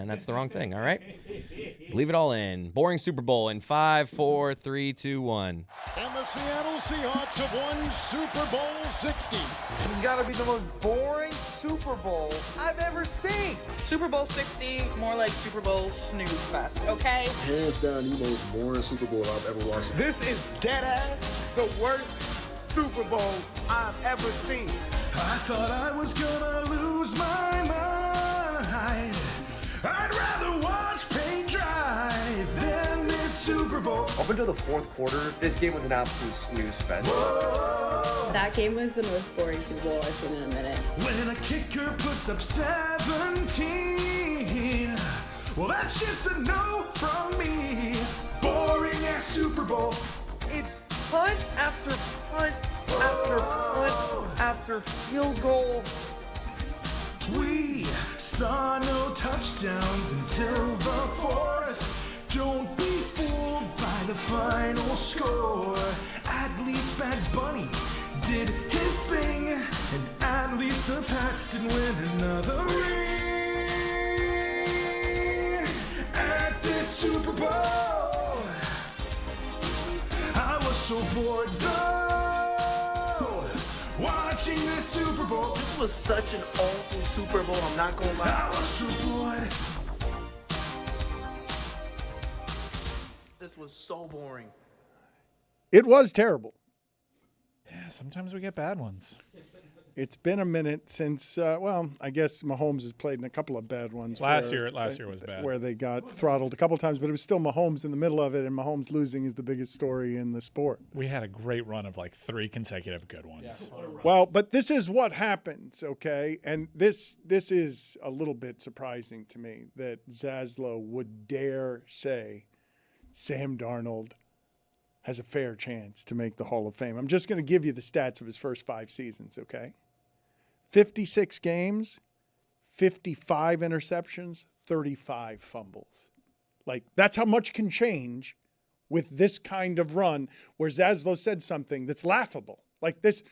and that's the wrong thing, all right? Leave it all in. Boring Super Bowl in 5, 4, 3, 2, 1. And the Seattle Seahawks have won Super Bowl 60. This has got to be the most boring Super Bowl I've ever seen. Super Bowl 60, more like Super Bowl snooze fest, okay? Hands down the most boring Super Bowl I've ever watched. This is deadass the worst Super Bowl I've ever seen. I thought I was gonna lose my mind. I'd rather watch paint dry than this Super Bowl. Up until the fourth quarter, this game was an absolute snooze fest. Whoa. That game was the most boring Super Bowl I've seen in a minute. When a kicker puts up 17, well, that shit's a no from me. Boring ass Super Bowl. It's punt after punt after punt after field goal. We saw no touchdowns until the fourth. Don't be fooled by the final score. At least Bad Bunny did his thing, and at least the Pats didn't win another ring at this Super Bowl. I was so bored though, watching this Super Bowl. This was such an awful Super Bowl, I'm not gonna lie. I was so bored. This was so boring. It was terrible. Yeah, sometimes we get bad ones. It's been a minute since, I guess Mahomes has played in a couple of bad ones. Last year was bad. Where they got throttled a couple of times, but it was still Mahomes in the middle of it, and Mahomes losing is the biggest story in the sport. We had a great run of like 3 consecutive good ones. Yeah. Well, but this is what happens, okay? And this is a little bit surprising to me that Zaslow would dare say Sam Darnold has a fair chance to make the Hall of Fame. I'm just going to give you the stats of his first 5 seasons, okay? 56 games, 55 interceptions, 35 fumbles. Like, that's how much can change with this kind of run, where Zaslow said something that's laughable. Like, this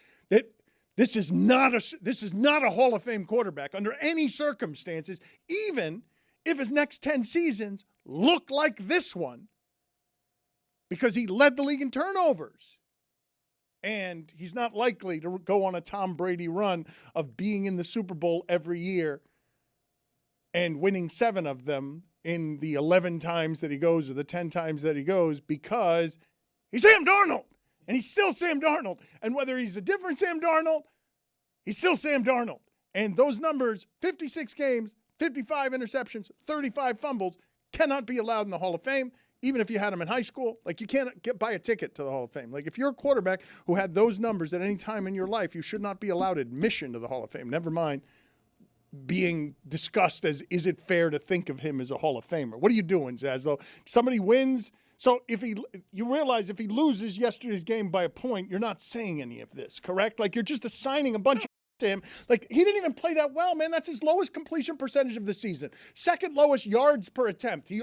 is not a Hall of Fame quarterback under any circumstances, even if his next 10 seasons look like this one, because he led the league in turnovers. And he's not likely to go on a Tom Brady run of being in the Super Bowl every year and winning 7 of them in the 11 times that he goes or the 10 times that he goes, because he's Sam Darnold. And he's still Sam Darnold. And whether he's a different Sam Darnold, he's still Sam Darnold. And those numbers, 56 games, 55 interceptions, 35 fumbles, cannot be allowed in the Hall of Fame. Even if you had him in high school, like, you can't buy a ticket to the Hall of Fame. Like, if you're a quarterback who had those numbers at any time in your life, you should not be allowed admission to the Hall of Fame. Never mind being discussed as, is it fair to think of him as a Hall of Famer? What are you doing, Zaslow? Somebody wins. So you realize if he loses yesterday's game by a point, you're not saying any of this, correct? Like, you're just assigning a bunch of to him. Like, he didn't even play that well, man. That's his lowest completion percentage of the season. Second lowest yards per attempt. He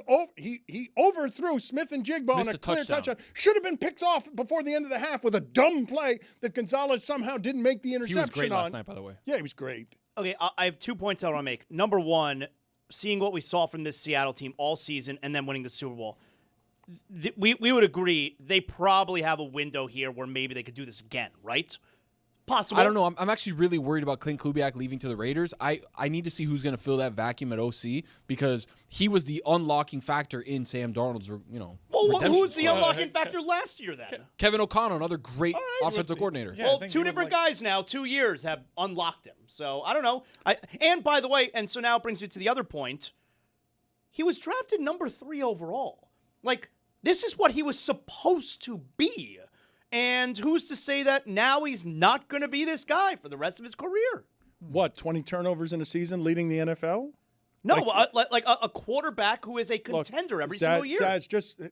overthrew Smith and Jigba on a clear touchdown. Should have been picked off before the end of the half with a dumb play that Gonzalez somehow didn't make the interception on. He was great last night, by the way. Yeah, he was great. Okay, I have 2 points I want to make. Number one, seeing what we saw from this Seattle team all season and then winning the Super Bowl, we would agree they probably have a window here where maybe they could do this again, right? Possible. I don't know. I'm actually really worried about Clint Kubiak leaving to the Raiders. I need to see who's going to fill that vacuum at OC, because he was the unlocking factor in Sam Darnold's, Well, who was the unlocking factor last year then? Kevin O'Connell, another great offensive coordinator. Yeah, well, 2 different guys now, 2 years have unlocked him. So I don't know. And by the way, and so now it brings you to the other point. He was drafted number 3 overall. Like, this is what he was supposed to be. And who's to say that now he's not going to be this guy for the rest of his career? What, 20 turnovers in a season leading the NFL? No, like a quarterback who is a contender every single year.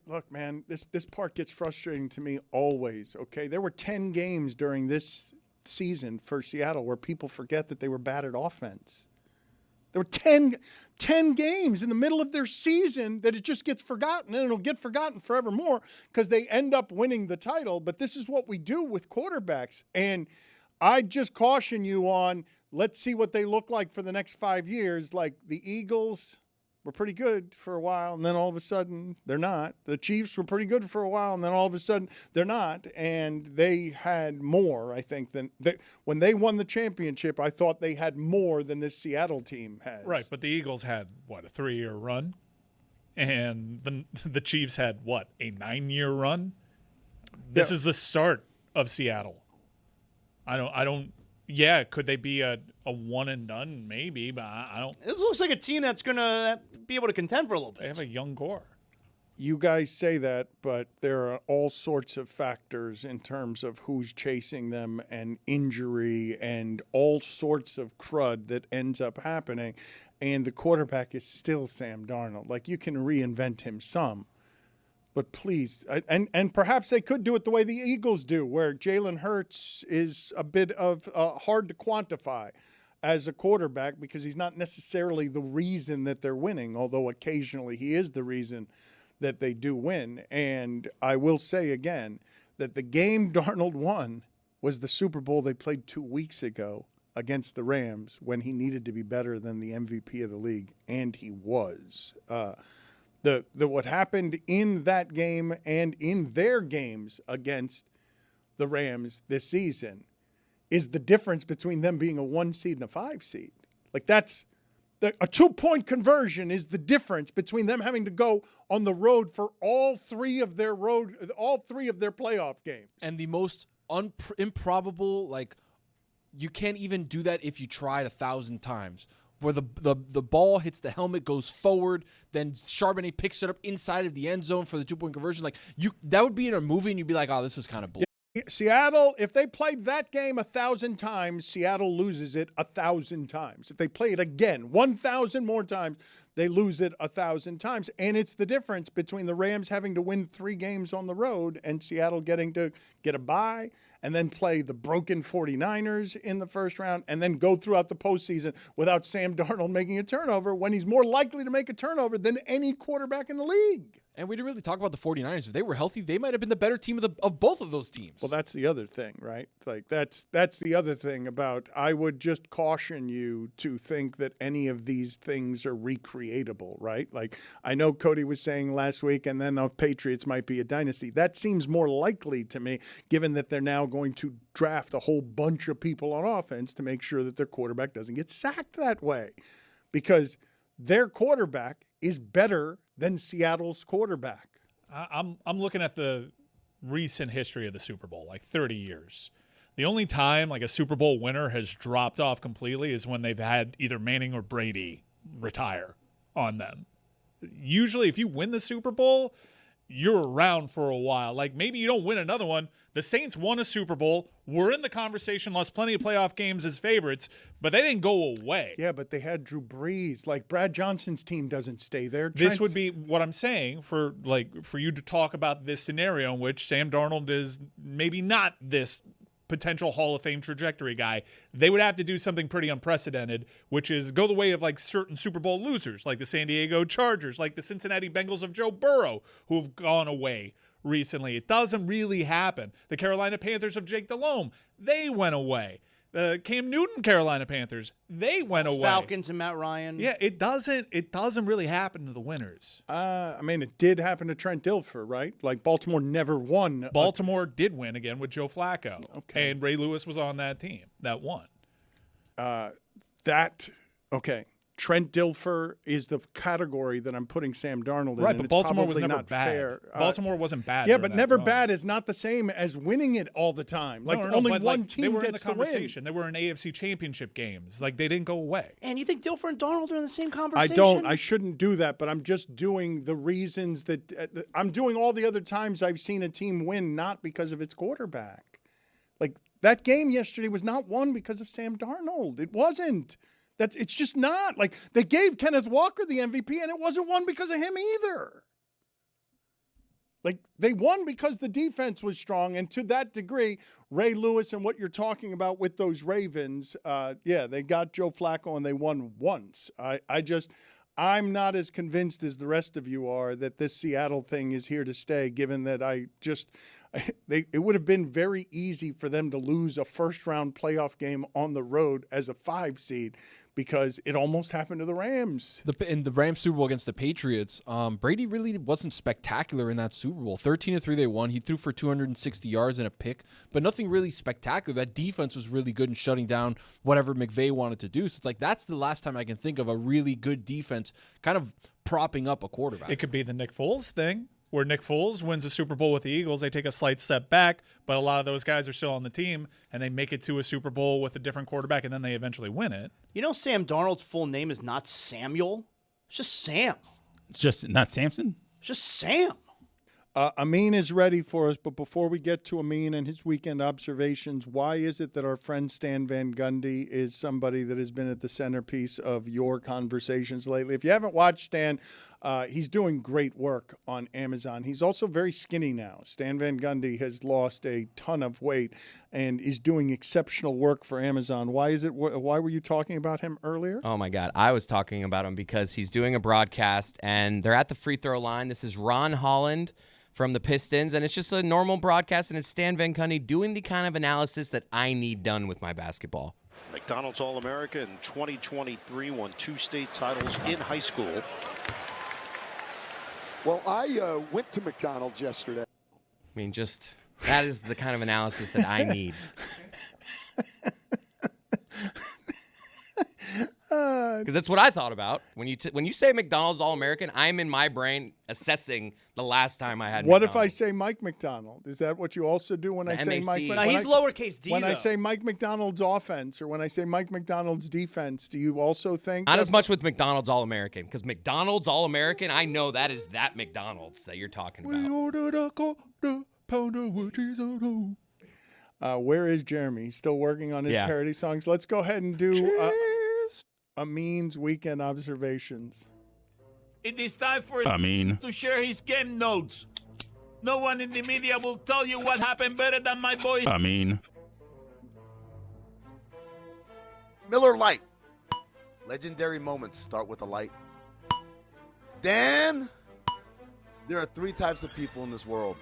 Look, man, this part gets frustrating to me always, okay? There were 10 games during this season for Seattle where people forget that they were bad at offense. There were 10 games in the middle of their season that it just gets forgotten, and it'll get forgotten forevermore because they end up winning the title. But this is what we do with quarterbacks. And I just caution you on, let's see what they look like for the next 5 years. Like the Eagles, were pretty good for a while, and then all of a sudden they're not. The Chiefs were pretty good for a while, and then all of a sudden they're not. And they had more, I think, than when they won the championship. I thought they had more than this Seattle team has. Right, but the Eagles had what, a 3-year run, and the Chiefs had what, a 9-year run. This is the start of Seattle. I don't. Yeah, could they be a one and done? Maybe, but I don't. This looks like a team that's going to be able to contend for a little bit. They have a young core. You guys say that, but there are all sorts of factors in terms of who's chasing them and injury and all sorts of crud that ends up happening. And the quarterback is still Sam Darnold. Like, you can reinvent him some. But please, and perhaps they could do it the way the Eagles do, where Jalen Hurts is a bit of hard to quantify as a quarterback because he's not necessarily the reason that they're winning, although occasionally he is the reason that they do win. And I will say again that the game Darnold won was the Super Bowl they played 2 weeks ago against the Rams when he needed to be better than the MVP of the league, and he was. What happened in that game and in their games against the Rams this season is the difference between them being a 1 seed and a 5 seed. Like, that's a 2-point conversion is the difference between them having to go on the road for all three of their playoff games. And the most improbable, like, you can't even do that if you tried 1,000 times. Where the ball hits the helmet, goes forward, then Charbonnet picks it up inside of the end zone for the 2-point conversion. Like, that would be in a movie, and you'd be like, "Oh, this is kind of bull." Yeah, Seattle, if they played that game 1,000 times, Seattle loses it 1,000 times. If they play it again 1,000 more times, they lose it 1,000 times. And it's the difference between the Rams having to win 3 games on the road and Seattle getting to get a bye and then play the broken 49ers in the first round and then go throughout the postseason without Sam Darnold making a turnover when he's more likely to make a turnover than any quarterback in the league. And we didn't really talk about the 49ers. If they were healthy, they might have been the better team of both of those teams. Well, that's the other thing, right? Like, that's the other thing about, I would just caution you to think that any of these things are recreatable, right? Like, I know Cody was saying last week, and then Patriots might be a dynasty. That seems more likely to me, given that they're now going to draft a whole bunch of people on offense to make sure that their quarterback doesn't get sacked that way. Because their quarterback is better than Seattle's quarterback. I'm looking at the recent history of the Super Bowl, like 30 years. The only time like a Super Bowl winner has dropped off completely is when they've had either Manning or Brady retire on them. Usually if you win the Super Bowl, you're around for a while. Like, maybe you don't win another one. The Saints won a Super Bowl, were in the conversation, lost plenty of playoff games as favorites, but they didn't go away. Yeah, but they had Drew Brees. Like, Brad Johnson's team doesn't stay there. This would be what I'm saying for you to talk about this scenario in which Sam Darnold is maybe not this potential Hall of Fame trajectory guy. They would have to do something pretty unprecedented, which is go the way of like certain Super Bowl losers, like the San Diego Chargers, like the Cincinnati Bengals of Joe Burrow, who have gone away recently. It doesn't really happen. The Carolina Panthers of Jake Delhomme, they went away. The Cam Newton Carolina Panthers, they went away. Falcons and Matt Ryan. Yeah, it doesn't really happen to the winners. I mean, it did happen to Trent Dilfer, right? Like, Baltimore never won. Baltimore did win again with Joe Flacco. Okay. And Ray Lewis was on that team that won. Okay. Trent Dilfer is the category that I'm putting Sam Darnold in. Right, but Baltimore was never not bad. Fair. Baltimore wasn't bad. Yeah, but never bad is not the same as winning it all the time. Like, only one team they were gets in the conversation. They were in AFC championship games. Like, they didn't go away. And you think Dilfer and Darnold are in the same conversation? I don't. I shouldn't do that, but I'm just doing the reasons that I'm doing all the other times I've seen a team win, not because of its quarterback. Like, that game yesterday was not won because of Sam Darnold. It wasn't. It's just not. Like, they gave Kenneth Walker the MVP, and it wasn't won because of him either. Like, they won because the defense was strong, and to that degree, Ray Lewis and what you're talking about with those Ravens, they got Joe Flacco and they won once. I'm not as convinced as the rest of you are that this Seattle thing is here to stay, given that it would have been very easy for them to lose a first-round playoff game on the road as a 5 seed because it almost happened to the Rams. In the Rams Super Bowl against the Patriots, Brady really wasn't spectacular in that Super Bowl. 13-3 they won. He threw for 260 yards and a pick, but nothing really spectacular. That defense was really good in shutting down whatever McVay wanted to do. So it's like that's the last time I can think of a really good defense kind of propping up a quarterback. It could be the Nick Foles thing, where Nick Foles wins a Super Bowl with the Eagles. They take a slight step back, but a lot of those guys are still on the team, and they make it to a Super Bowl with a different quarterback, and then they eventually win it. You know Sam Darnold's full name is not Samuel. It's just Sam. It's just not Samson? It's just Sam. Amin is ready for us, but before we get to Amin and his weekend observations, why is it that our friend Stan Van Gundy is somebody that has been at the centerpiece of your conversations lately? If you haven't watched Stan, he's doing great work on Amazon. He's also very skinny now. Stan Van Gundy has lost a ton of weight and is doing exceptional work for Amazon. Why is it? Why were you talking about him earlier? Oh, my God. I was talking about him because he's doing a broadcast, and they're at the free throw line. This is Ron Holland from the Pistons, and it's just a normal broadcast, and it's Stan Van Gundy doing the kind of analysis that I need done with my basketball. McDonald's All-America in 2023, won 2 state titles in high school. Well, I went to McDonald's yesterday. I mean, just that is the kind of analysis that I need. Because that's what I thought about when you say McDonald's All-American. I'm in my brain assessing the last time I had. What McDonald's. if I say Mike McDonald? Is that what you also do when I say Mike? No, he's lowercase d. When I say Mike McDonald's offense or when I say Mike McDonald's defense, do you also think not as much with McDonald's All-American? Because McDonald's All-American, I know that is that McDonald's that you're talking about. We ordered a quarter pounder with cheese on home. Where is Jeremy? He's still working on his parody songs. Let's go ahead and do Amin's weekend observations. It is time for Amin to share his game notes. No one in the media will tell you what happened better than my boy. Amin. Miller Lite. Legendary moments start with a light. Dan, there are 3 types of people in this world.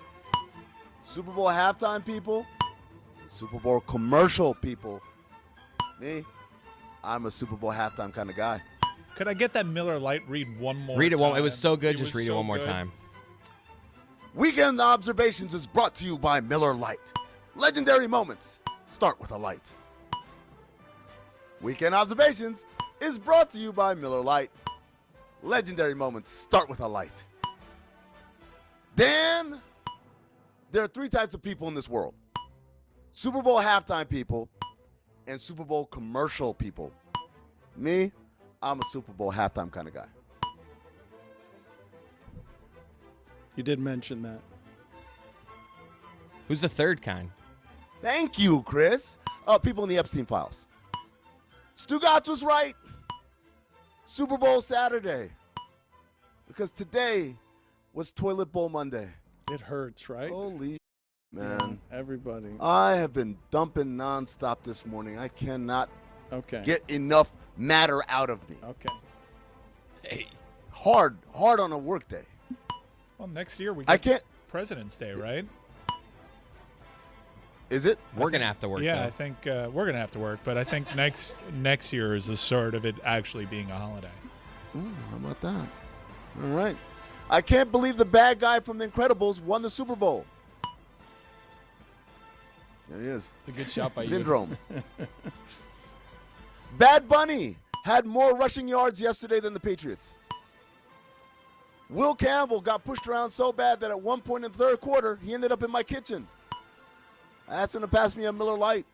Super Bowl halftime people, Super Bowl commercial people. Me, I'm a Super Bowl halftime kind of guy. Could I get that Miller Lite read one more time? Read it one. It was so good. Just read it one more good. time. Weekend Observations is brought to you by Miller Lite. Legendary moments start with a light. Weekend Observations is brought to you by Miller Lite. Legendary moments start with a light. Dan, there are 3 types of people in this world. Super Bowl halftime people and Super Bowl commercial people. Me, I'm a Super Bowl halftime kind of guy. You did mention that. Who's the third kind? Thank you, Chris. People in the Epstein files. Stugotz was right. Super Bowl Saturday. Because today was Toilet Bowl Monday. It hurts, right? Holy man. Everybody. I have been dumping nonstop this morning. I cannot get enough matter out of me. Okay. Hey. Hard on a work day. Well, next year we get President's Day, right? Is it? We're going to have to work, Yeah, though. I think we're going to have to work, but I think next year is the start of it actually being a holiday. Ooh, how about that? All right. I can't believe the bad guy from The Incredibles won the Super Bowl. There he is. It's a good shot by Syndrome. Bad Bunny had more rushing yards yesterday than the Patriots. Will Campbell got pushed around so bad that at one point in the third quarter, he ended up in my kitchen. I asked him to pass me a Miller Lite.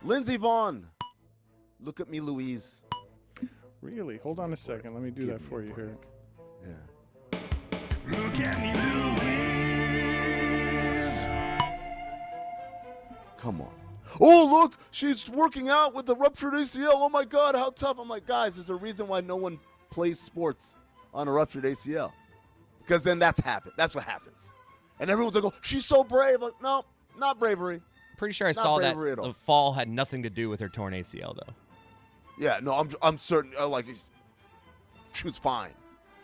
Lindsey Vaughn. Look at me, Louise. Really? Hold on a second. Let me do that for you here. Yeah. Look at me, Louise. Come on. Oh, look, she's working out with the ruptured ACL. Oh, my God, how tough. I'm like, guys, there's a reason why no one plays sports on a ruptured ACL. Because then that's what happens. And everyone's like, oh, she's so brave. Like, no, not bravery. Pretty sure I Not saw that bravery at all. the fall had nothing to do with her torn ACL, though. Yeah, no, I'm certain. She was fine.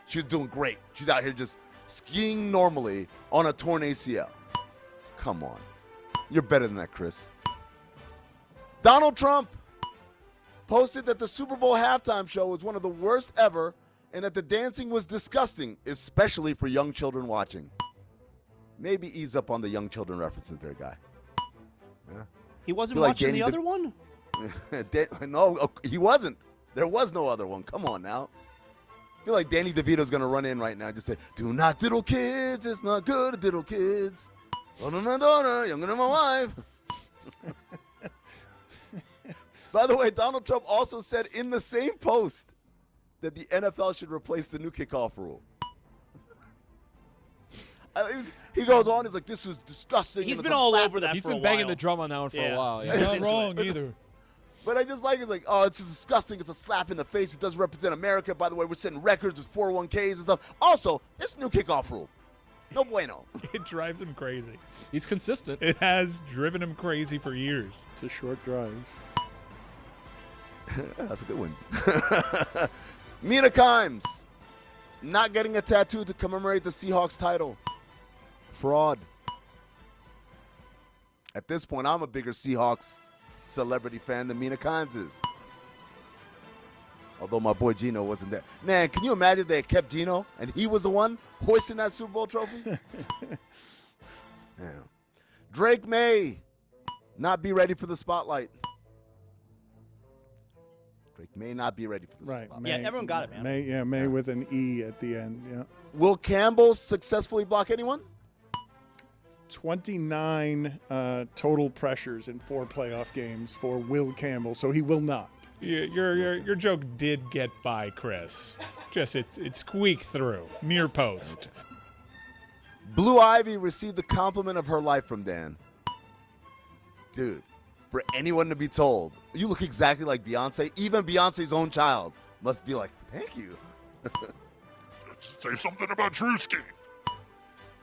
She was doing great. She's out here just skiing normally on a torn ACL. Come on. You're better than that, Chris. Donald Trump posted that the Super Bowl halftime show was one of the worst ever and that the dancing was disgusting, especially for young children watching. Maybe ease up on the young children references there, guy. Yeah. He wasn't watching the other one? No, he wasn't. There was no other one. Come on now. I feel like Danny DeVito's going to run in right now and just say, do not diddle kids. It's not good to diddle kids. Older than my daughter, younger than my wife. By the way, Donald Trump also said in the same post that the NFL should replace the new kickoff rule. He goes on, he's like, this is disgusting. He's been all over that for a while. He's been banging the drum on that one for a while. Yeah. He's not wrong either. But I just like it, like, oh, it's disgusting. It's a slap in the face. It doesn't represent America. By the way, we're setting records with 401ks and stuff. Also, this new kickoff rule. No bueno. It drives him crazy. He's consistent. It has driven him crazy for years. It's a short drive. That's a good one. Mina Kimes not getting a tattoo to commemorate the Seahawks title. Fraud. At this point, I'm a bigger Seahawks celebrity fan than Mina Kimes is. Although my boy Gino wasn't there. Man, can you imagine they had kept Gino and he was the one hoisting that Super Bowl trophy? Yeah. Drake may not be ready for the spotlight. Drake may not be ready for the spotlight. May, yeah, everyone got it, man. May with an E at the end, yeah. Will Campbell successfully block anyone? 29 total pressures in 4 playoff games for Will Campbell, so he will not. Your joke did get by, Chris. Just it squeaked through. Near post. Blue Ivy received the compliment of her life from Dan. Dude, for anyone to be told, you look exactly like Beyonce, even Beyonce's own child must be like, thank you. Say something about Drewski.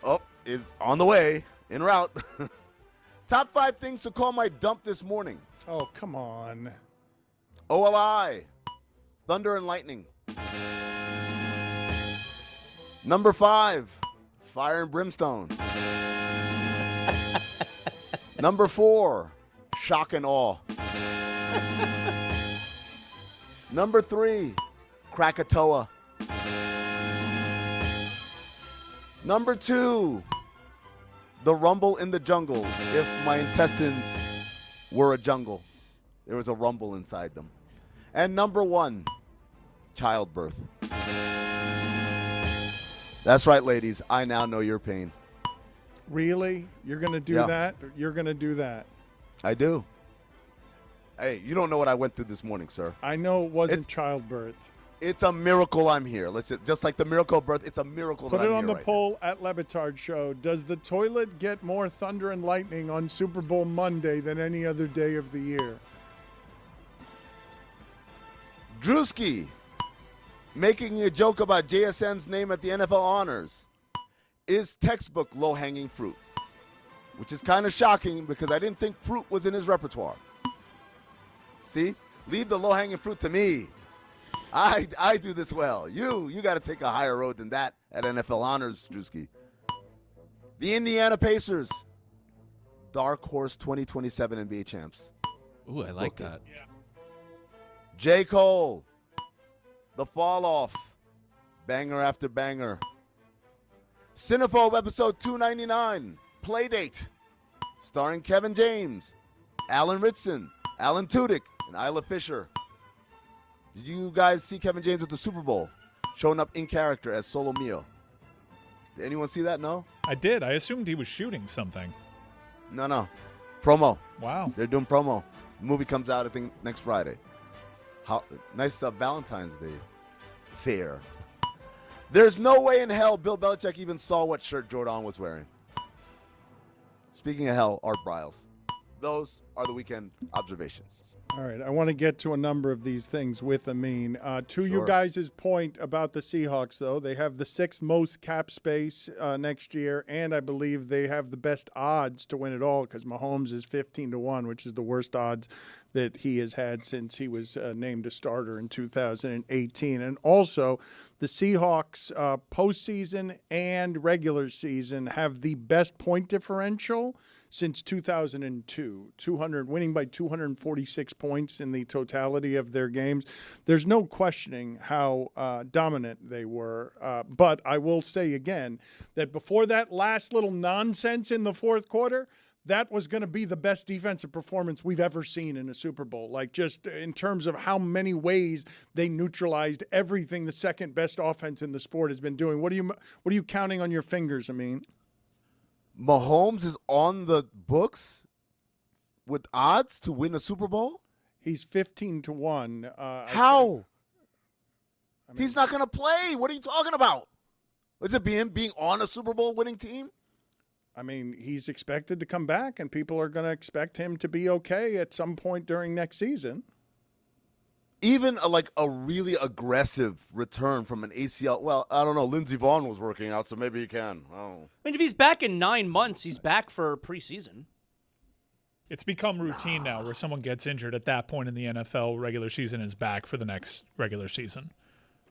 Oh, it's on the way, en route. Top 5 things to call my dump this morning. Oh, come on. OLI, Thunder and Lightning. Number 5, Fire and Brimstone. Number 4, Shock and Awe. Number 3, Krakatoa. Number 2, the rumble in the jungle. If my intestines were a jungle, there was a rumble inside them. And number 1, childbirth. That's right, ladies. I now know your pain. Really? You're going to do that? You're going to do that? I do. Hey, you don't know what I went through this morning, sir. I know it wasn't childbirth. It's a miracle I'm here. Let's just like the miracle of birth, it's a miracle that I'm here. Put it on the right poll at LeBatard Show. Does the toilet get more thunder and lightning on Super Bowl Monday than any other day of the year? Drewski making a joke about JSN's name at the NFL honors is textbook low-hanging fruit, which is kind of shocking because I didn't think fruit was in his repertoire. See? Leave the low-hanging fruit to me. I do this well. You got to take a higher road than that at NFL honors, Drewski. The Indiana Pacers, dark horse 2027 NBA champs. Ooh, I like that. Yeah. J. Cole, the fall off, banger after banger. Cinephobe episode 299, Playdate, starring Kevin James, Alan Ritson, Alan Tudyk, and Isla Fisher. Did you guys see Kevin James at the Super Bowl, showing up in character as Solo Mio? Did anyone see that? No? I did. I assumed he was shooting something. No. Promo. Wow. They're doing promo. The movie comes out, I think, next Friday. Nice Valentine's Day fair. There's no way in hell Bill Belichick even saw what shirt Jordan was wearing. Speaking of hell, Art Briles. Those are the weekend observations. All right, I want to get to a number of these things with Amin. To you guys' point about the Seahawks, though, they have the 6th most cap space next year, and I believe they have the best odds to win it all because Mahomes is 15-1, which is the worst odds that he has had since he was named a starter in 2018. And also, the Seahawks postseason and regular season have the best point differential since 2002, winning by 246 points in the totality of their games. There's no questioning how dominant they were. But I will say again that before that last little nonsense in the fourth quarter, that was going to be the best defensive performance we've ever seen in a Super Bowl. Like, just in terms of how many ways they neutralized everything the second best offense in the sport has been doing. What are you counting on your fingers, Amin? Mahomes is on the books with odds to win a Super Bowl? He's 15-1. How? He's not going to play. What are you talking about? Is it being on a Super Bowl winning team? I mean, he's expected to come back, and people are going to expect him to be okay at some point during next season. Even a really aggressive return from an ACL. Well, I don't know. Lindsey Vaughn was working out, so maybe he can. I don't know. I mean, if he's back in 9 months, he's back for preseason. It's become routine now where someone gets injured at that point in the NFL, regular season is back for the next regular season.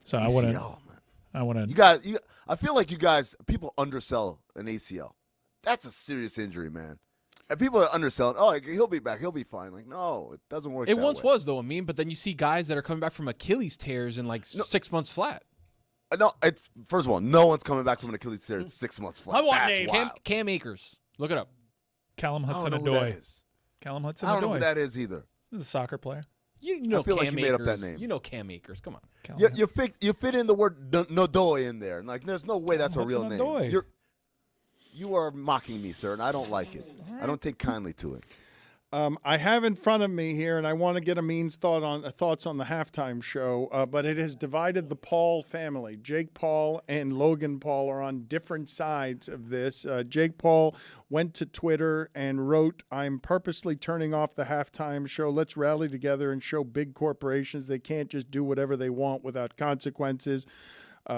So ACL, I want to. You guys, I feel like people undersell an ACL. That's a serious injury, man. And people are underselling. Oh, he'll be back. He'll be fine. Like, no, it doesn't work. It that once way. was though, Amin. But then you see guys that are coming back from Achilles tears in 6 months flat. No, it's first of all, no one's coming back from an Achilles tear in 6 months flat. I want That's names. wild. Cam Akers. Look it up. Callum I don't Hudson know who that Odoi. is. Callum Hudson I don't know Odoi. who that is either. This is a soccer player. You know I feel Cam like you Akers. made up that name. You know Cam Akers. Come on. You fit in the word Nodoy in there. Like, there's no way that's a real name. Odoi. You are mocking me, sir, and I don't like it. I don't take kindly to it. I have in front of me here, and I want to get Amin's thoughts on the halftime show, but it has divided the Paul family. Jake Paul and Logan Paul are on different sides of this. Jake Paul went to Twitter and wrote, "I'm purposely turning off the halftime show. Let's rally together and show big corporations they can't just do whatever they want without consequences."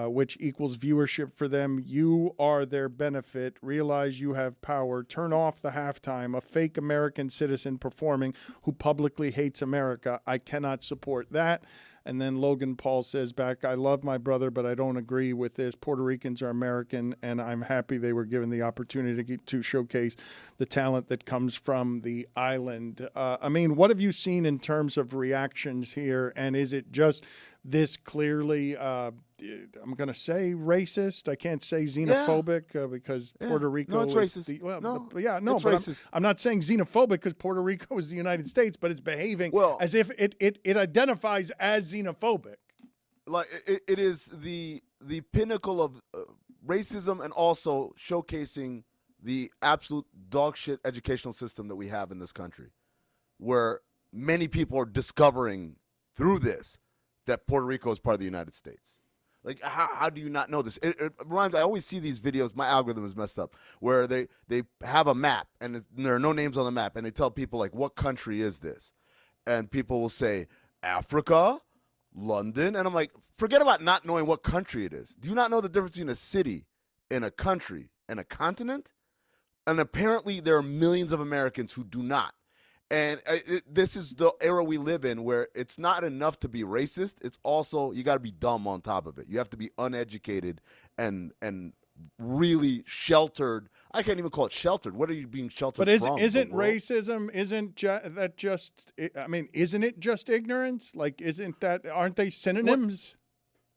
Which equals viewership for them. You are their benefit. Realize you have power. Turn off the halftime. A fake American citizen performing who publicly hates America. I cannot support that. And then Logan Paul says back, "I love my brother, but I don't agree with this. Puerto Ricans are American, and I'm happy they were given the opportunity to showcase the talent that comes from the island." I mean, what have you seen in terms of reactions here? And is it just this clearly, I'm going to say racist. I can't say xenophobic because Puerto Rico it's is racist. it's but racist. I'm not saying xenophobic because Puerto Rico is the United States, but it's behaving as if it identifies as xenophobic. Like it is the pinnacle of racism and also showcasing the absolute dog shit educational system that we have in this country, where many people are discovering through this that Puerto Rico is part of the United States. Like, how do you not know this? It reminds me, I always see these videos, my algorithm is messed up, where they have a map, and there are no names on the map, and they tell people, like, what country is this? And people will say, Africa, London, and I'm like, forget about not knowing what country it is. Do you not know the difference between a city and a country and a continent? And apparently there are millions of Americans who do not. And this is the era we live in where it's not enough to be racist. It's also, you got to be dumb on top of it. You have to be uneducated and really sheltered. I can't even call it sheltered. What are you being sheltered from? But isn't racism, isn't it just ignorance? Like, aren't they synonyms?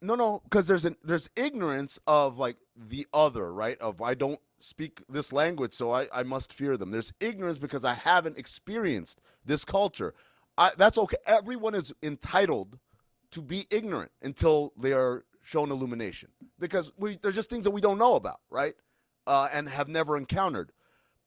No, because there's ignorance of, like, the other, right? Of, I don't speak this language, so I must fear them. There's ignorance because I haven't experienced this culture. That's okay. Everyone is entitled to be ignorant until they are shown illumination, because there's just things that we don't know about, right? And have never encountered.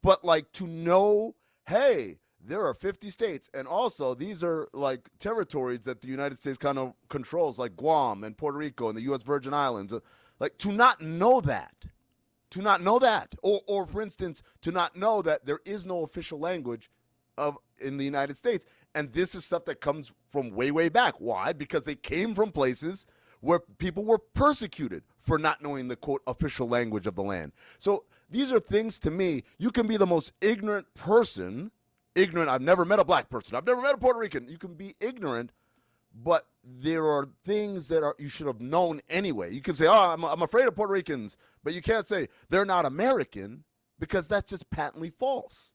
But, like, to know, hey, there are 50 states, and also these are, like, territories that the United States kind of controls, like Guam and Puerto Rico and the U.S. Virgin Islands. Like, to not know that, or for instance, to not know that there is no official language in the United States. And this is stuff that comes from way, way back. Why? Because they came from places where people were persecuted for not knowing the, quote, official language of the land. So these are things, to me, you can be the most ignorant person ignorant. I've never met a black person. I've never met a Puerto Rican. You can be ignorant, but there are things that you should have known anyway. You can say, oh, I'm afraid of Puerto Ricans, but you can't say they're not American because that's just patently false.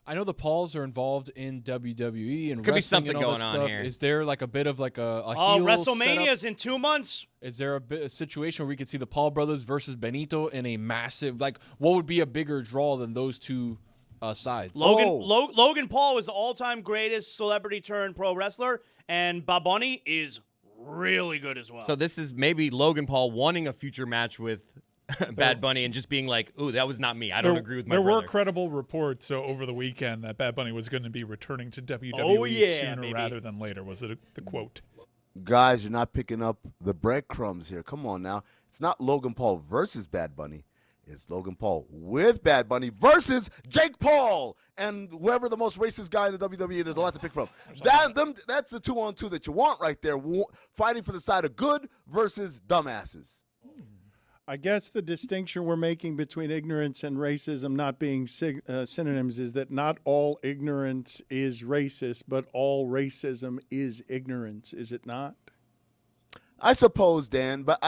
I know the Pauls are involved in WWE and Could be wrestling something and all going that on stuff. here. Is there like a bit of like a Oh, heel WrestleMania's setup? in 2 months. Is there a situation where we could see the Paul brothers versus Benito in a massive, like, what would be a bigger draw than those two sides? Logan Paul is the all-time greatest celebrity turned pro wrestler, and Bob Bunny is really good as well. So this is maybe Logan Paul wanting a future match with Bad Bunny and just being like, ooh, that was not me. I don't agree with my brother. There were credible reports over the weekend that Bad Bunny was going to be returning to WWE sooner rather than later. Was it the quote? Guys, you're not picking up the breadcrumbs here. Come on now. It's not Logan Paul versus Bad Bunny. It's Logan Paul with Bad Bunny versus Jake Paul and whoever the most racist guy in the WWE. There's a lot to pick from. That's the 2-on-2 that you want right there, fighting for the side of good versus dumbasses. I guess the distinction we're making between ignorance and racism not being synonyms is that not all ignorance is racist, but all racism is ignorance, is it not? I suppose, Dan, but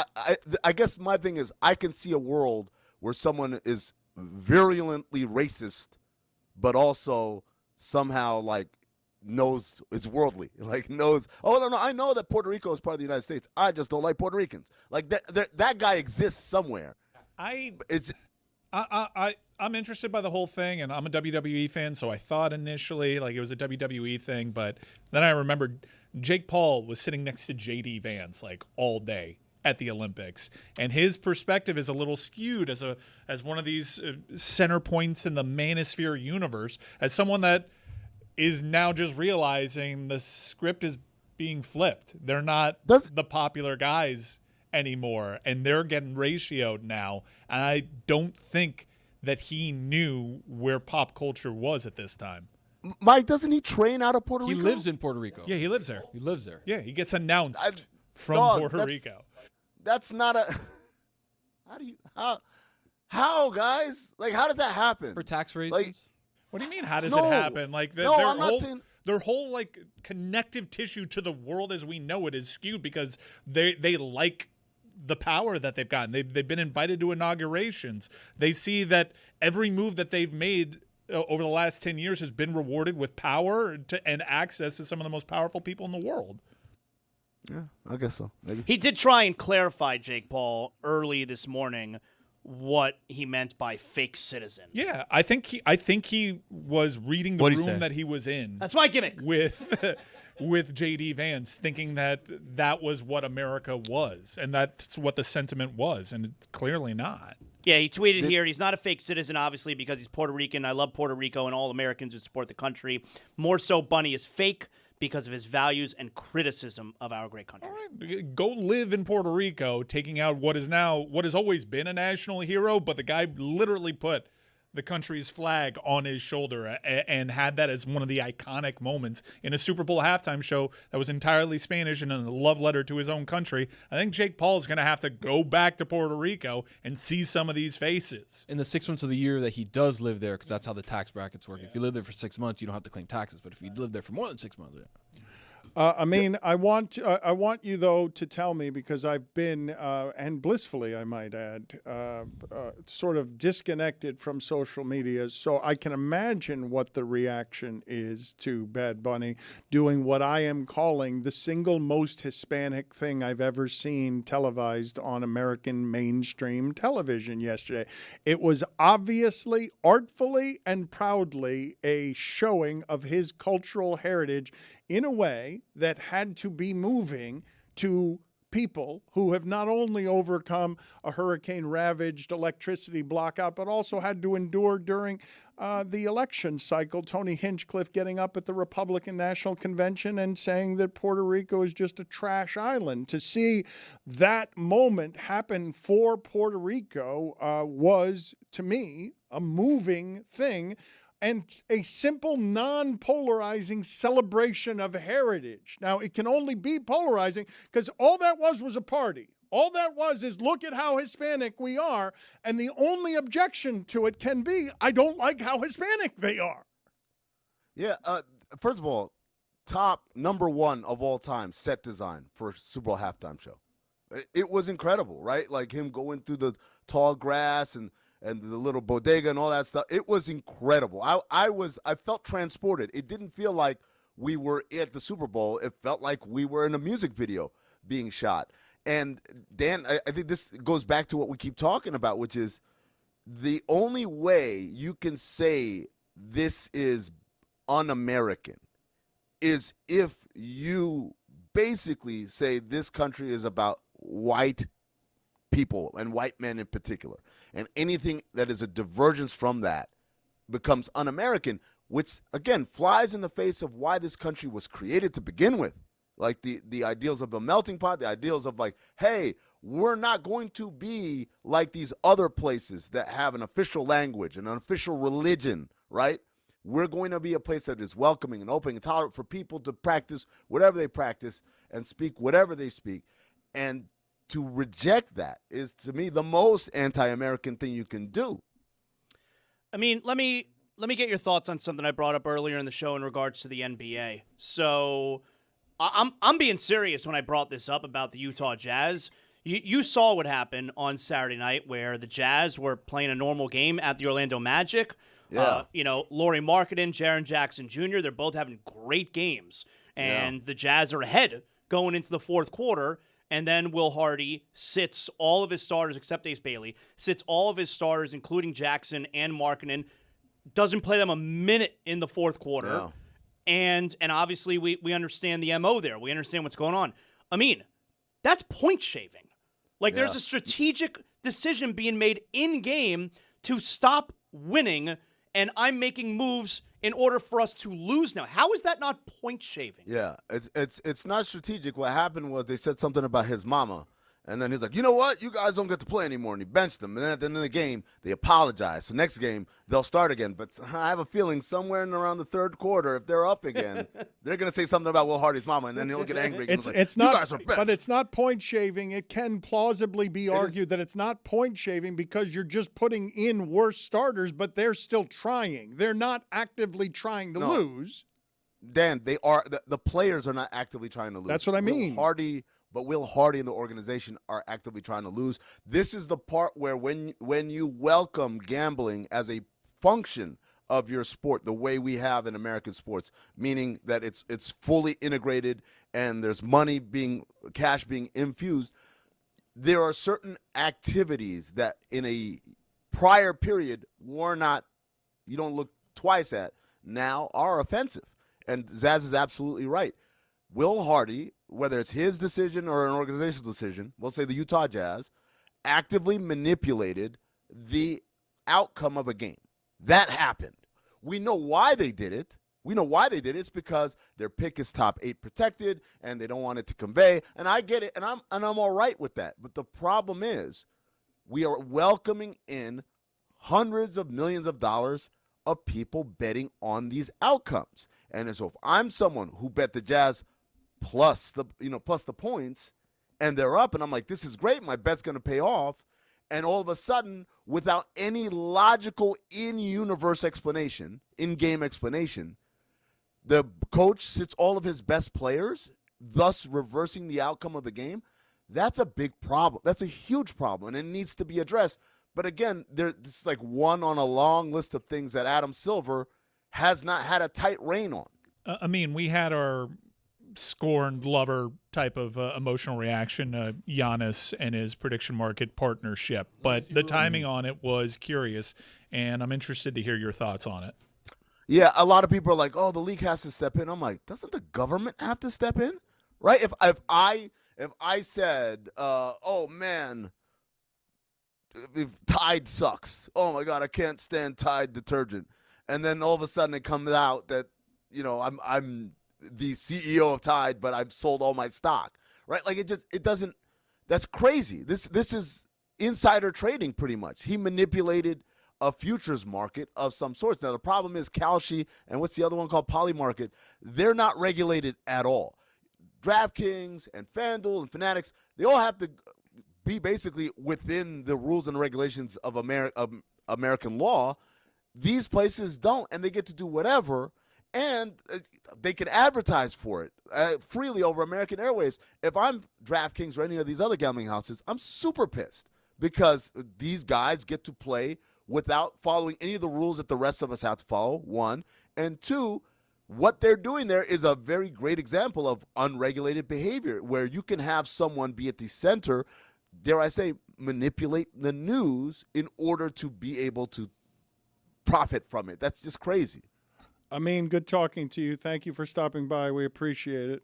I guess my thing is I can see a world where someone is virulently racist, but also somehow like knows it's worldly, like knows, oh no, I know that Puerto Rico is part of the United States. I just don't like Puerto Ricans. Like that guy exists somewhere. I'm interested by the whole thing, and I'm a WWE fan, so I thought initially like it was a WWE thing, but then I remembered Jake Paul was sitting next to JD Vance like all day at the Olympics, and his perspective is a little skewed as one of these center points in the manosphere universe, as someone that is now just realizing the script is being flipped. They're not the popular guys anymore, and they're getting ratioed now. And I don't think that he knew where pop culture was at this time. Mike, doesn't he train out of Puerto Rico? He lives in Puerto Rico. Yeah, he lives there. He lives there. Yeah, he gets announced from Puerto Rico. That's not a. How guys? Like, how does that happen? For tax reasons? Like, what do you mean? How does it happen? Like their whole like connective tissue to the world as we know it is skewed because they like the power that they've gotten. They've been invited to inaugurations. They see that every move that they've made over the last 10 years has been rewarded with power and access to some of the most powerful people in the world. Yeah, I guess so. Maybe. He did try and clarify, Jake Paul, early this morning what he meant by fake citizen. Yeah, I think he was reading the room that he was in. That's my gimmick. With JD Vance, thinking that was what America was, and that's what the sentiment was, and it's clearly not. Yeah, he tweeted here, he's not a fake citizen, obviously, because he's Puerto Rican. I love Puerto Rico and all Americans who support the country. More so, Bunny is fake because of his values and criticism of our great country. All right, go live in Puerto Rico, taking out what has always been a national hero, but the guy literally put the country's flag on his shoulder and had that as one of the iconic moments in a Super Bowl halftime show that was entirely Spanish and a love letter to his own country. I think Jake Paul is going to have to go back to Puerto Rico and see some of these faces. In the 6 months of the year that he does live there, because that's how the tax brackets work. If you live there for 6 months, you don't have to claim taxes. But if you live there for more than 6 months, Amin, I want you though to tell me, because I've been and blissfully I might add sort of disconnected from social media, so I can imagine what the reaction is to Bad Bunny doing what I am calling the single most Hispanic thing I've ever seen televised on American mainstream television yesterday. It was obviously, artfully, and proudly a showing of his cultural heritage in a way that had to be moving to people who have not only overcome a hurricane-ravaged electricity blackout, but also had to endure during the election cycle. Tony Hinchcliffe getting up at the Republican National Convention and saying that Puerto Rico is just a trash island. To see that moment happen for Puerto Rico was, to me, a moving thing, and a simple, non-polarizing celebration of heritage. Now, it can only be polarizing because all that was a party. All that was is, look at how Hispanic we are, and the only objection to it can be, I don't like how Hispanic they are. Yeah. First of all, top number one of all time set design for Super Bowl halftime show. It was incredible, right? Like him going through the tall grass and the little bodega and all that stuff. It was incredible. I felt transported. It didn't feel like we were at the Super Bowl. It felt like we were in a music video being shot. And Dan, I think this goes back to what we keep talking about, which is the only way you can say this is un-American is if you basically say this country is about white people and white men in particular. And anything that is a divergence from that becomes un-American, which, again, flies in the face of why this country was created to begin with. Like the ideals of a melting pot, the ideals of like, hey, we're not going to be like these other places that have an official language and an official religion, right? We're going to be a place that is welcoming and open and tolerant for people to practice whatever they practice and speak whatever they speak. And to reject that is, to me, the most anti-American thing you can do. I mean, let me get your thoughts on something I brought up earlier in the show in regards to the NBA. So I'm being serious when I brought this up about the Utah Jazz. You saw what happened on Saturday night where the Jazz were playing a normal game at the Orlando Magic. Yeah. Lauri Markkanen, Jaren Jackson Jr., they're both having great games. And the Jazz are ahead going into the fourth quarter. And then Will Hardy sits all of his starters, except Ace Bailey, sits all of his starters, including Jackson and Markkanen, doesn't play them a minute in the fourth quarter. Yeah. And obviously we understand the MO there. We understand what's going on. Amin, that's point shaving. Like there's a strategic decision being made in-game to stop winning, and I'm making moves in order for us to lose now. How is that not point shaving? Yeah, it's not strategic. What happened was they said something about his mama, and then he's like, you know what? You guys don't get to play anymore, and he benched them. And then at the end of the game, they apologized. So next game, they'll start again. But I have a feeling somewhere in around the third quarter, if they're up again, they're going to say something about Will Hardy's mama, and then he'll get angry. It's not, you guys are benched. But it's not point shaving. It can plausibly be argued that it's not point shaving because you're just putting in worse starters, but they're still trying. They're not actively trying to lose. Dan, they are. The players are not actively trying to lose. That's what I mean. Will Hardy and the organization are actively trying to lose. This is the part where when you welcome gambling as a function of your sport, the way we have in American sports, meaning that it's fully integrated and there's cash being infused, there are certain activities that in a prior period you don't look twice at, now are offensive. And Zaz is absolutely right. Will Hardy, whether it's his decision or an organizational decision, we'll say the Utah Jazz, actively manipulated the outcome of a game. That happened. We know why they did it. It's because their pick is top 8 protected, and they don't want it to convey. And I get it, and I'm all right with that. But the problem is, we are welcoming in hundreds of millions of dollars of people betting on these outcomes. And so if I'm someone who bet the Jazz plus the points, and they're up, and I'm like, this is great, my bet's going to pay off, and all of a sudden, without any logical in-universe explanation, in-game explanation, the coach sits all of his best players, thus reversing the outcome of the game. That's a big problem. That's a huge problem, and it needs to be addressed. But again, this is like one on a long list of things that Adam Silver has not had a tight rein on. We had our scorned lover type of emotional reaction, Giannis and his prediction market partnership. But the timing on it was curious, and I'm interested to hear your thoughts on it. Yeah, a lot of people are like, oh, the league has to step in. I'm like, doesn't the government have to step in? Right? If I said, oh, man, if Tide sucks. Oh, my God, I can't stand Tide detergent. And then all of a sudden it comes out that, I'm the CEO of Tide, but I've sold all my stock, right? Like it doesn't, that's crazy. This is insider trading pretty much. He manipulated a futures market of some sort. Now the problem is Kalshi and what's the other one called Polymarket, they're not regulated at all. DraftKings and FanDuel and Fanatics, they all have to be basically within the rules and regulations of American law. These places don't, and they get to do whatever. and they can advertise for it freely over American Airways. If I'm DraftKings or any of these other gambling houses, I'm super pissed because these guys get to play without following any of the rules that the rest of us have to follow, one. And two, what they're doing there is a very great example of unregulated behavior where you can have someone be at the center, dare I say, manipulate the news in order to be able to profit from it. That's just crazy. Amin, good talking to you. Thank you for stopping by. We appreciate it.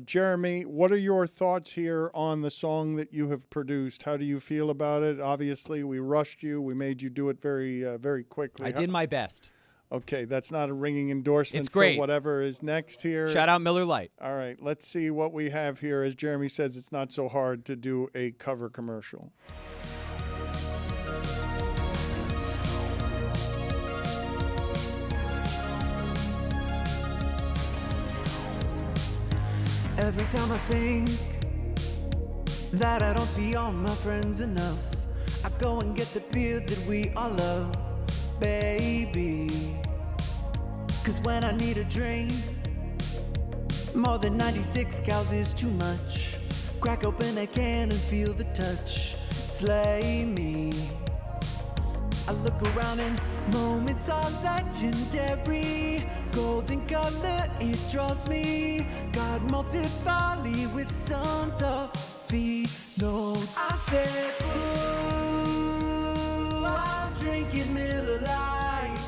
Jeremy, what are your thoughts here on the song that you have produced? How do you feel about it? Obviously, we rushed you. We made you do it very, very quickly. I did my best. Okay, that's not a ringing endorsement It's great. for whatever is next here. Shout out Miller Lite. All right, let's see what we have here. As Jeremy says, it's not so hard to do a cover commercial. Every time I think that I don't see all my friends enough, I go and get the beer that we all love, baby. 'Cause when I need a drink, more than 96 cows is too much. Crack open a can and feel the touch, slay me. I look around and moments are legendary. Golden color, it draws me. God malted barley with some toffee notes. I said, ooh, I'm drinking Miller Lite.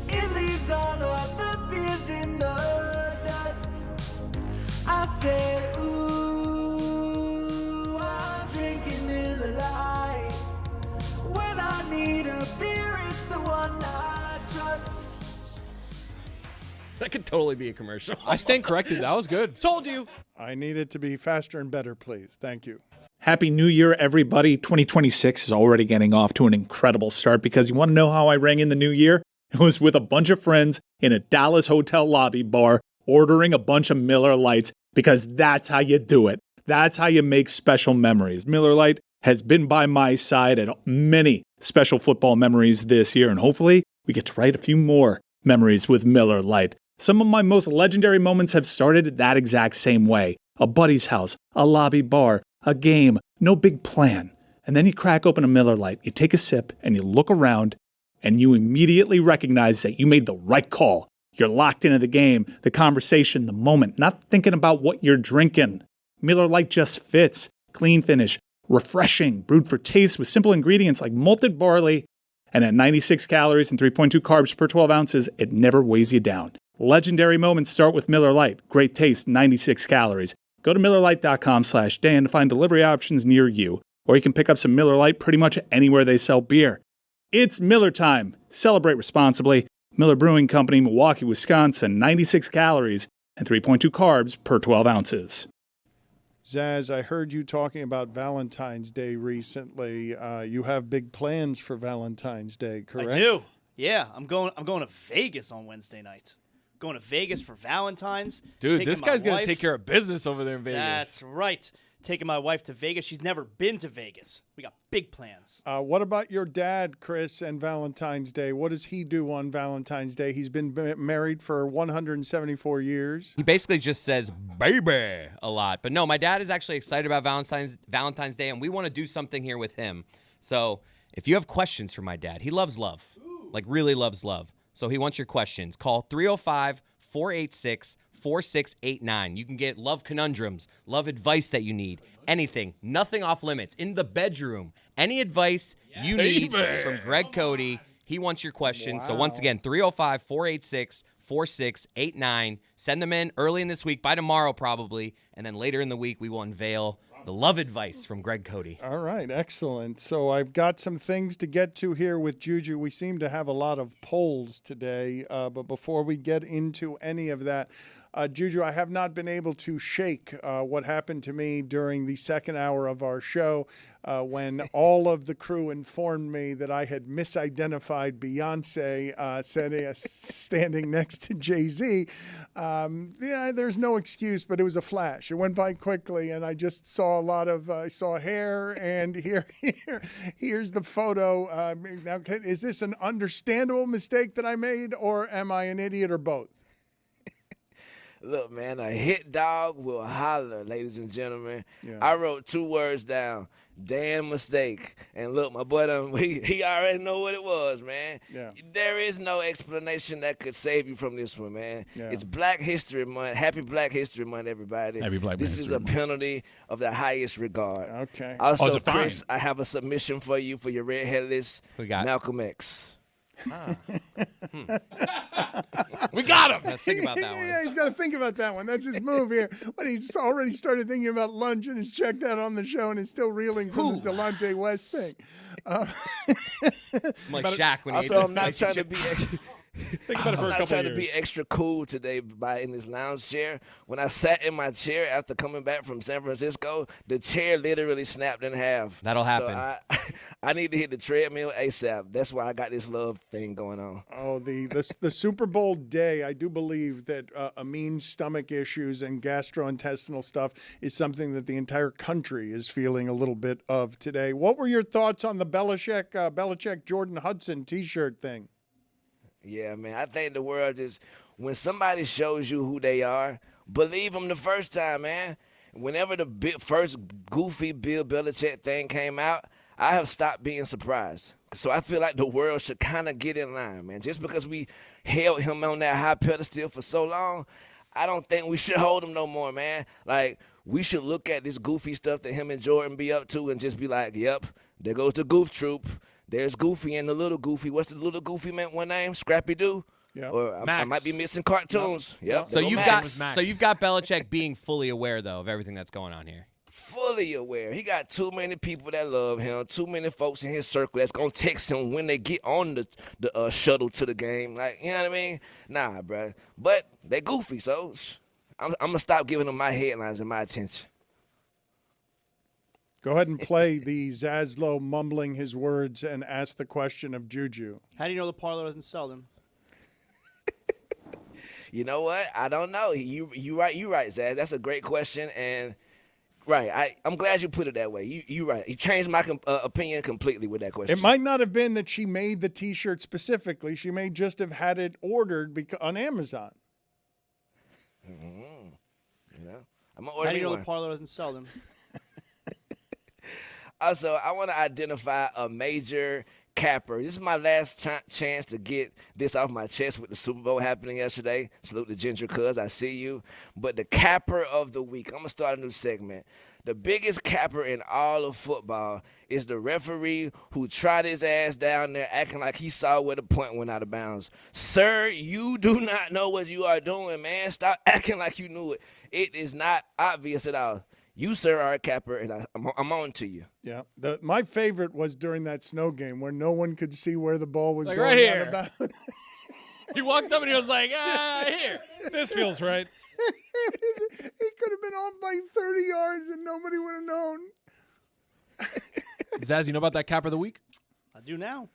It leaves all of the beers in the dust. I said, ooh, I'm drinking Miller Lite. When I need a beer, it's the one I trust. That could totally be a commercial. I stand corrected. That was good. Told you. I need it to be faster and better, please. Thank you. Happy New Year, everybody. 2026 is already getting off to an incredible start because you want to know how I rang in the new year? It was with a bunch of friends in a Dallas hotel lobby bar ordering a bunch of Miller Lights because that's how you do it. That's how you make special memories. Miller Lite has been by my side at many special football memories this year, and hopefully we get to write a few more memories with Miller Lite. Some of my most legendary moments have started that exact same way. A buddy's house, a lobby bar, a game, no big plan. And then you crack open a Miller Lite, you take a sip, and you look around, and you immediately recognize that you made the right call. You're locked into the game, the conversation, the moment, not thinking about what you're drinking. Miller Lite just fits. Clean finish, refreshing, brewed for taste with simple ingredients like malted barley, and at 96 calories and 3.2 carbs per 12 ounces, it never weighs you down. Legendary moments start with Miller Lite. Great taste, 96 calories. Go to MillerLite.com/Dan to find delivery options near you, or you can pick up some Miller Lite pretty much anywhere they sell beer. It's Miller time. Celebrate responsibly. Miller Brewing Company, Milwaukee, Wisconsin, 96 calories and 3.2 carbs per 12 ounces. Zaz, I heard you talking about Valentine's Day recently. You have big plans for Valentine's Day, correct? I do. Yeah, I'm going to Vegas on Wednesday night. Going to Vegas for Valentine's. Dude, this guy's going to take care of business over there in Vegas. That's right. Taking my wife to Vegas. She's never been to Vegas. We got big plans. What about your dad, Chris, and Valentine's Day? What does he do on Valentine's Day? He's been married for 174 years. He basically just says baby a lot. But no, my dad is actually excited about Valentine's Day, and we want to do something here with him. So if you have questions for my dad, he loves love, like really loves love. So he wants your questions. Call 305-486-4689. You can get love conundrums, love advice that you need, anything, nothing off limits. In the bedroom, any advice you need from Greg Cody. He wants your questions. So once again, 305-486-4689. Send them in early in this week, by tomorrow probably, and then later in the week we will unveil the love advice from Greg Cody. All right, excellent. So I've got some things to get to here with Juju. We seem to have a lot of polls today, but before we get into any of that, Juju, I have not been able to shake what happened to me during the second hour of our show when all of the crew informed me that I had misidentified Beyonce standing next to Jay-Z. Yeah, there's no excuse, but it was a flash. It went by quickly, and I just saw a lot of I saw hair, and here's the photo. Now, is this an understandable mistake that I made, or am I an idiot, or both? Look, man, a hit dog will holler, ladies and gentlemen. Yeah. I wrote 2 words down, damn mistake. And look, my boy, he already know what it was, man. Yeah. There is no explanation that could save you from this one, man. Yeah. It's Black History Month. Happy Black History Month, everybody. Happy Black This History is a Month. penalty of the highest regard. Okay. Also, is it fine? Chris, I have a submission for you for your redhead list. We got Malcolm X. We got him. Think about that one. Yeah, he's got to think about that one. That's his move here. When he's already started thinking about lunch and has checked out on the show and is still reeling from the Delonte West thing. I'm like Shaq when he ate Also, that I'm not spicy trying to chip. be. Think about it for I'm a not couple trying of to years. be extra cool today by in this lounge chair. When I sat in my chair after coming back from San Francisco, the chair literally snapped in half. That'll happen. So I need to hit the treadmill ASAP. That's why I got this love thing going on. Oh, the Super Bowl day, I do believe that Amin's stomach issues and gastrointestinal stuff is something that the entire country is feeling a little bit of today. What were your thoughts on the Belichick Jordan Hudson T-shirt thing? Yeah, man. I think the world is when somebody shows you who they are, believe them the first time, man. Whenever the first goofy Bill Belichick thing came out, I have stopped being surprised. So I feel like the world should kind of get in line, man. Just because we held him on that high pedestal for so long, I don't think we should hold him no more, man. Like, we should look at this goofy stuff that him and Jordan be up to and just be like, yep, there goes the goof troop. There's Goofy and the little Goofy. What's the little Goofy man? One name? Scrappy Doo? Yeah. Or I might be missing cartoons. Yep. So there go you've Max. got Belichick being fully aware though of everything that's going on here. Fully aware. He got too many people that love him, too many folks in his circle that's gonna text him when they get on the shuttle to the game. Like, you know what I mean? Nah, bro. But they goofy, so I'm gonna stop giving them my headlines and my attention. Go ahead and play the Zaslow mumbling his words and ask the question of Juju. How do you know the parlor doesn't sell them? You know what? I don't know. You right, Zaz. That's a great question, and right. I'm glad you put it that way. You right. You changed my opinion completely with that question. It might not have been that she made the T-shirt specifically. She may just have had it ordered on Amazon. Mm-hmm. You know, I'm gonna order How do you know one. the parlor doesn't sell them? Also, I want to identify a major capper. This is my last chance to get this off my chest with the Super Bowl happening yesterday. Salute to Ginger Cuz, I see you. But the capper of the week, I'm going to start a new segment. The biggest capper in all of football is the referee who tried his ass down there acting like he saw where the point went out of bounds. Sir, you do not know what you are doing, man. Stop acting like you knew it. It is not obvious at all. You, sir, are a capper, and I'm on to you. Yeah. My favorite was during that snow game where no one could see where the ball was Like going. right here. Out of bounds. He walked up and he was like, here. This feels right. He could have been off by 30 yards and nobody would have known. Zaz, you know about that capper of the week? I do now.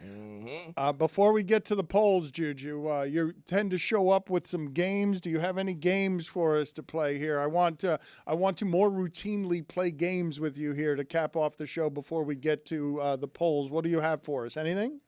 Mm-hmm. Before we get to the polls, Juju, you tend to show up with some games. Do you have any games for us to play here? I want to more routinely play games with you here to cap off the show before we get to the polls. What do you have for us? Anything?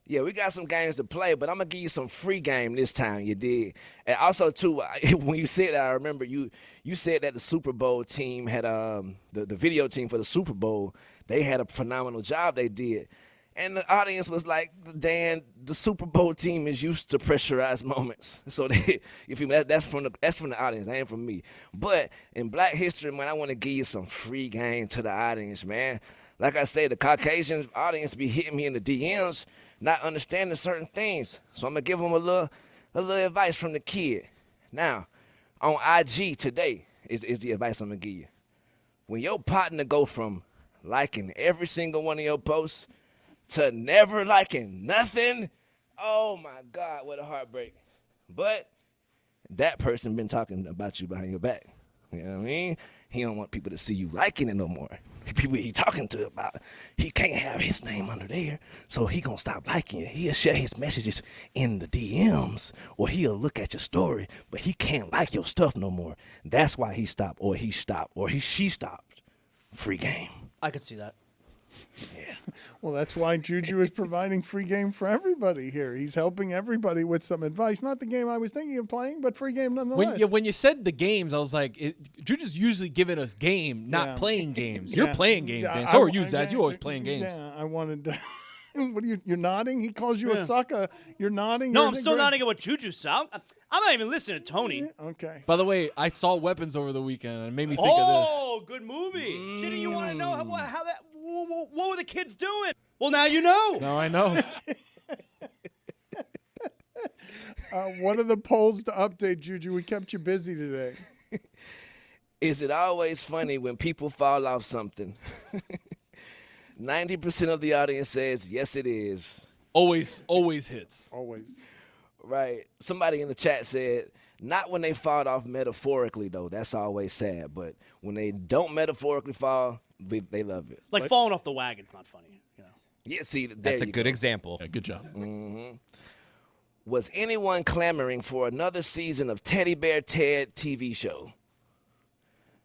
Yeah, we got some games to play, but I'm going to give you some free game this time, you did. And also, too, when you said that, I remember you said that the Super Bowl team had, the video team for the Super Bowl, they had a phenomenal job they did. And the audience was like, Dan, the Super Bowl team is used to pressurized moments. So that's from the audience, that ain't from me. But in Black History Month, I want to give you some free game to the audience, man. Like I say, the Caucasian audience be hitting me in the DMs, not understanding certain things. So I'm going to give them a little advice from the kid. Now, on IG today is the advice I'm going to give you. When your partner go from liking every single one of your posts to never liking nothing, oh, my God, what a heartbreak. But that person been talking about you behind your back. You know what I mean? He don't want people to see you liking it no more. People he talking to about, he can't have his name under there, so he gonna stop liking you. He'll share his messages in the DMs, or he'll look at your story, but he can't like your stuff no more. That's why he stopped, or she stopped. Free game. I could see that. Yeah. Well, that's why Juju is providing free game for everybody here. He's helping everybody with some advice. Not the game I was thinking of playing, but free game nonetheless. When you said the games, I was like, Juju's usually giving us game, not playing games. You're playing games, Dan. So are you, Zaz. You're always playing games. Yeah, I wanted to. What are you? You're nodding. He calls you a sucker. You're nodding. No, I'm still nodding at what Juju said. I'm not even listening to Tony. Okay. By the way, I saw Weapons over the weekend, and it made me think of this. Oh, good movie. Shitty, you want to know how that? What were the kids doing? Well, now you know. Now I know. What are the polls to update, Juju? We kept you busy today. Is it always funny when people fall off something? 90% of the audience says, yes, it is. Always hits. Always. Right. Somebody in the chat said, not when they fall off metaphorically, though. That's always sad. But when they don't metaphorically fall, they love it. Like falling off the wagon's not funny. You know. Yeah, see, that's a good example. Yeah, good job. Mm-hmm. Was anyone clamoring for another season of Teddy Bear Ted TV show?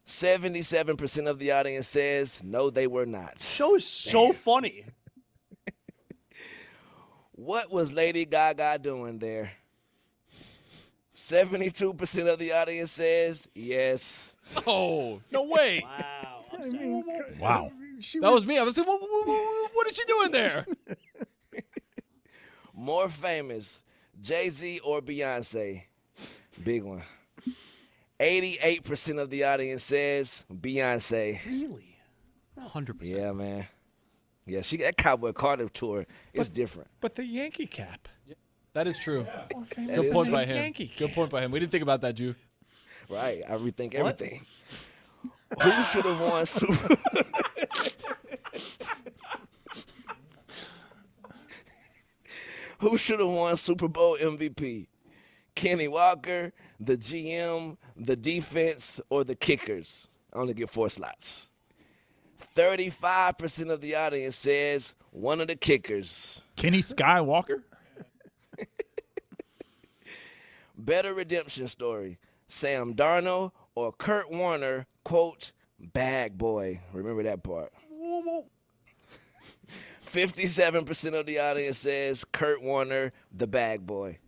77% of the audience says no, they were not. Show is so funny. What was Lady Gaga doing there? 72% of the audience says yes. Oh, no way. Wow. I mean, wow. That was me. I was like, what is she doing there? More famous, Jay-Z or Beyonce? Big one. 88% of the audience says Beyonce. Really? 100%. Yeah, man. Yeah, that Cowboy Carter tour is different. But the Yankee cap. That is true. Yeah. Good point by him. Yankee Good point by him. We didn't think about that, Jew. Right. I rethink everything. Who should have won Super Who should have won Super Bowl MVP? Kenny Walker, the GM, the defense, or the kickers? I only get 4 slots. 35% of the audience says one of the kickers. Kenny Skywalker? Better redemption story, Sam Darnold or Kurt Warner, quote, bag boy. Remember that part. 57% of the audience says Kurt Warner, the bag boy.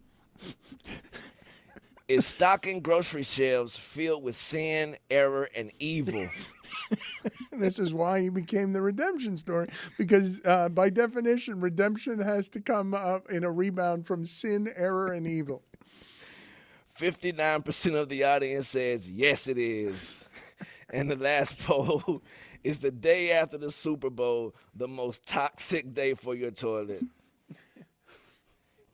Is stocking grocery shelves filled with sin, error, and evil? This is why he became the redemption story, because by definition, redemption has to come up in a rebound from sin, error, and evil. 59% of the audience says, yes, it is. And the last poll is the day after the Super Bowl, the most toxic day for your toilet.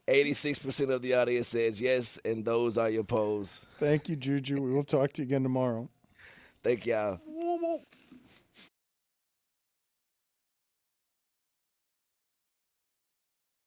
86% of the audience says yes, and those are your polls. Thank you, Juju. We will talk to you again tomorrow. Thank y'all.